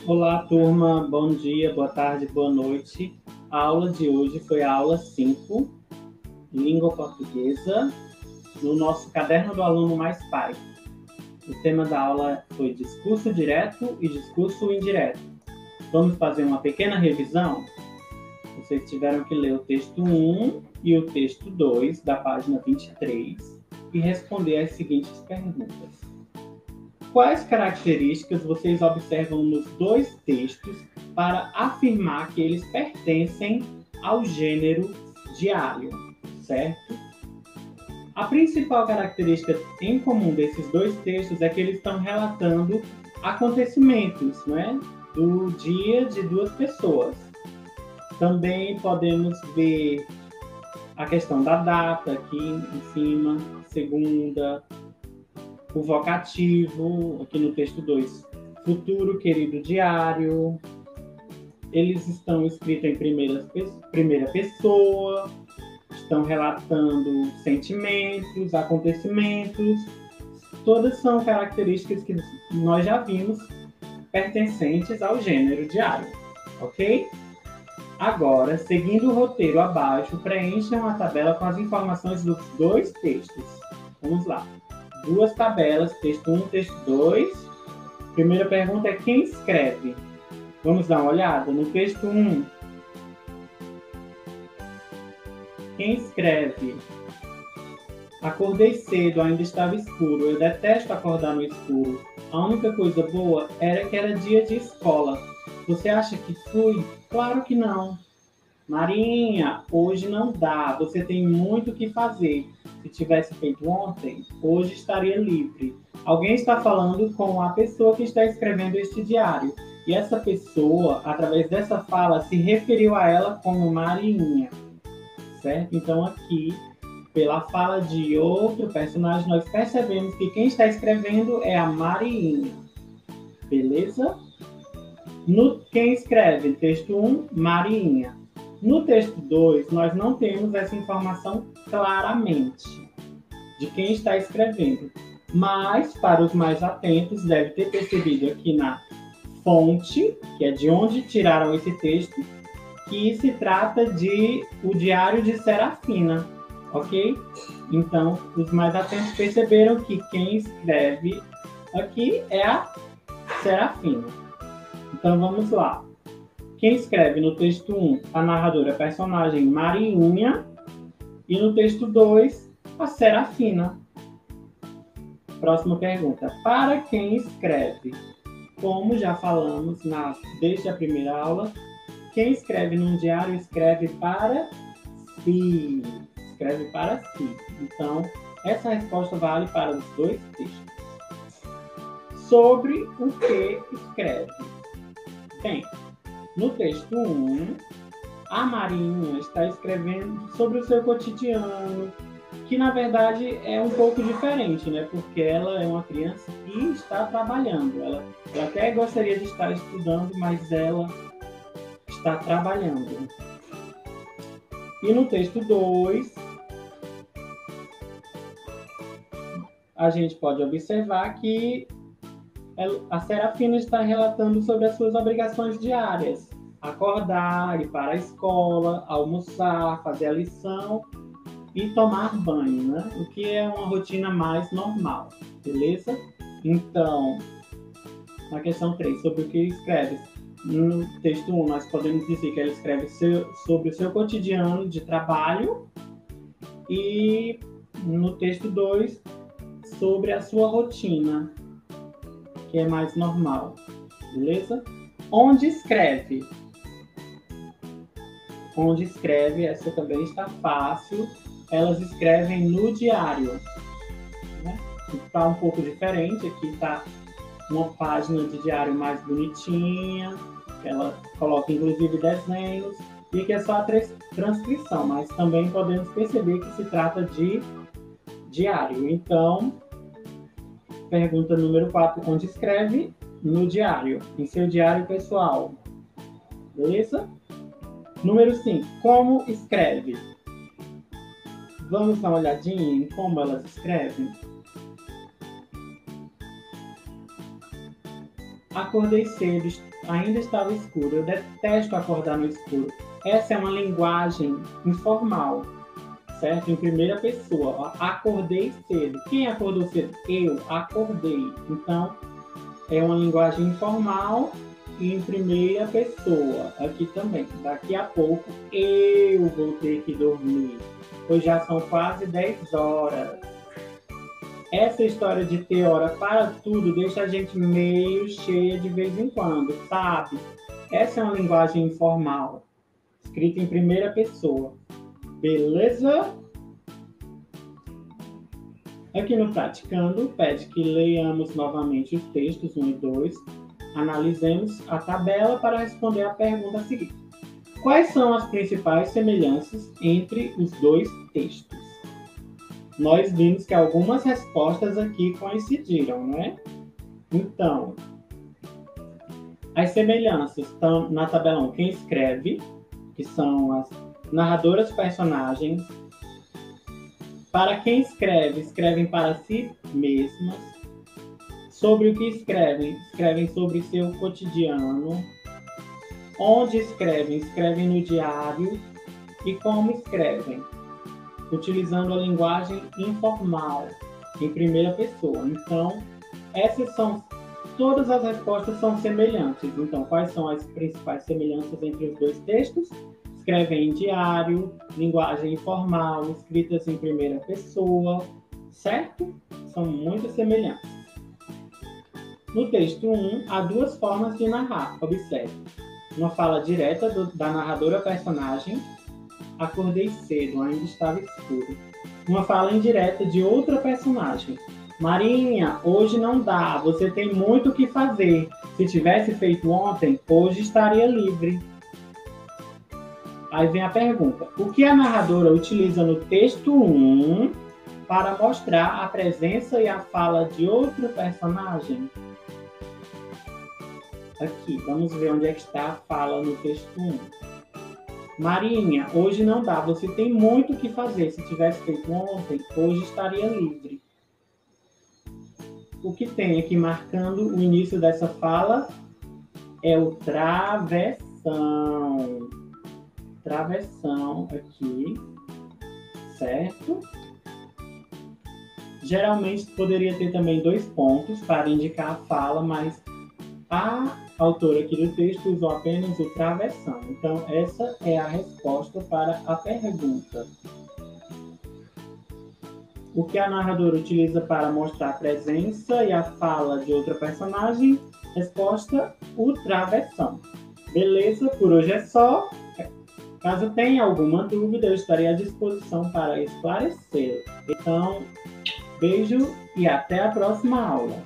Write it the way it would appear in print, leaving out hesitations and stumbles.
Olá, turma. Bom dia, boa tarde, boa noite. A aula de hoje foi a aula 5, Língua Portuguesa, no nosso Caderno do Aluno Mais Pai. O tema da aula foi discurso direto e discurso indireto. Vamos fazer uma pequena revisão? Vocês tiveram que ler o texto 1 e o texto 2 da página 23 e responder as seguintes perguntas. Quais características vocês observam nos dois textos para afirmar que eles pertencem ao gênero diário, certo? A principal característica em comum desses dois textos é que eles estão relatando acontecimentos, né, do dia de duas pessoas. Também podemos ver a questão da data aqui em cima, segunda, o vocativo, aqui no texto 2, futuro querido diário. Eles estão escritos em primeira pessoa, estão relatando sentimentos, acontecimentos. Todas são características que nós já vimos pertencentes ao gênero diário, ok? Agora, seguindo o roteiro abaixo, preencham a tabela com as informações dos dois textos. Vamos lá. Duas tabelas, texto 1 e texto 2. Primeira pergunta é quem escreve? Vamos dar uma olhada no texto 1. Quem escreve? Acordei cedo, ainda estava escuro. Eu detesto acordar no escuro. A única coisa boa era que era dia de escola. Você acha que fui? Claro que não. Marinha, hoje não dá. Você tem muito o que fazer. Se tivesse feito ontem, hoje estaria livre. Alguém está falando com a pessoa que está escrevendo este diário. E essa pessoa, através dessa fala, se referiu a ela como Marinha. Certo? Então, aqui, pela fala de outro personagem, nós percebemos que quem está escrevendo é a Marinha. Beleza? Quem escreve? Texto 1, Marinha. No texto 2, nós não temos essa informação claramente de quem está escrevendo. Mas, para os mais atentos, deve ter percebido aqui na fonte, que é de onde tiraram esse texto, que se trata de o Diário de Serafina, ok? Então, os mais atentos perceberam que quem escreve aqui é a Serafina. Então, vamos lá. Quem escreve no texto 1, a narradora é a personagem Marinha, e no texto 2, a Serafina. Próxima pergunta. Para quem escreve? Como já falamos desde a primeira aula, quem escreve num diário escreve para si. Escreve para si. Então, essa resposta vale para os dois textos. Sobre o que escreve? Bem, no texto 1, a Marinha está escrevendo sobre o seu cotidiano, que na verdade é um pouco diferente, né? Porque ela é uma criança que está trabalhando. Ela até gostaria de estar estudando, mas ela está trabalhando. E no texto 2, a gente pode observar que a Serafina está relatando sobre as suas obrigações diárias. Acordar, ir para a escola, almoçar, fazer a lição e tomar banho, né? O que é uma rotina mais normal, beleza? Então, na questão 3, sobre o que escreve. No texto 1, nós podemos dizer que ela escreve sobre o seu cotidiano de trabalho e no texto 2, sobre a sua rotina, que é mais normal, beleza? Onde escreve? Onde escreve, essa também está fácil. Elas escrevem no diário. Né? Está um pouco diferente. Aqui está uma página de diário mais bonitinha. Ela coloca inclusive desenhos. E aqui é só a transcrição, mas também podemos perceber que se trata de diário. Então, pergunta número 4, onde escreve? No diário, em seu diário pessoal. Beleza? Número 5, como escreve? Vamos dar uma olhadinha em como elas escrevem? Acordei cedo, ainda estava escuro. Eu detesto acordar no escuro. Essa é uma linguagem informal, certo? Em primeira pessoa. Acordei cedo. Quem acordou cedo? Eu acordei. Então, é uma linguagem informal e em primeira pessoa. Aqui também. Daqui a pouco eu vou ter que dormir, pois já são quase 10 horas. Essa história de ter hora para tudo deixa a gente meio cheia de vez em quando, sabe? Essa é uma linguagem informal, escrita em primeira pessoa. Beleza? Aqui no Praticando, pede que leiamos novamente os textos 1 e 2, analisemos a tabela para responder a pergunta seguinte. Quais são as principais semelhanças entre os dois textos? Nós vimos que algumas respostas aqui coincidiram, né? Então, as semelhanças estão na tabela 1. Quem escreve, que são as narradoras personagens. Para quem escreve, escrevem para si mesmas. Sobre o que escrevem, escrevem sobre seu cotidiano. Onde escrevem, escrevem no diário. E como escrevem, utilizando a linguagem informal, em primeira pessoa. Então, todas as respostas são semelhantes. Então, quais são as principais semelhanças entre os dois textos? Escrevem em diário, linguagem informal, escritas em primeira pessoa, certo? São muitas semelhanças. No texto 1, há duas formas de narrar. Observe. Uma fala direta da narradora personagem. Acordei cedo, ainda estava escuro. Uma fala indireta de outra personagem. Marinha, hoje não dá, você tem muito o que fazer. Se tivesse feito ontem, hoje estaria livre. Aí vem a pergunta. O que a narradora utiliza no texto 1 para mostrar a presença e a fala de outro personagem? Aqui, vamos ver onde é que está a fala no texto 1. Marinha, hoje não dá, você tem muito o que fazer. Se tivesse feito ontem, hoje estaria livre. O que tem aqui marcando o início dessa fala é o travessão. Travessão aqui, certo? Geralmente poderia ter também 2 pontos para indicar a fala, mas a autora aqui do texto usou apenas o travessão. Então, essa é a resposta para a pergunta. O que a narradora utiliza para mostrar a presença e a fala de outra personagem? Resposta, o travessão. Beleza? Por hoje é só. Caso tenha alguma dúvida, eu estarei à disposição para esclarecer. Então, beijo e até a próxima aula.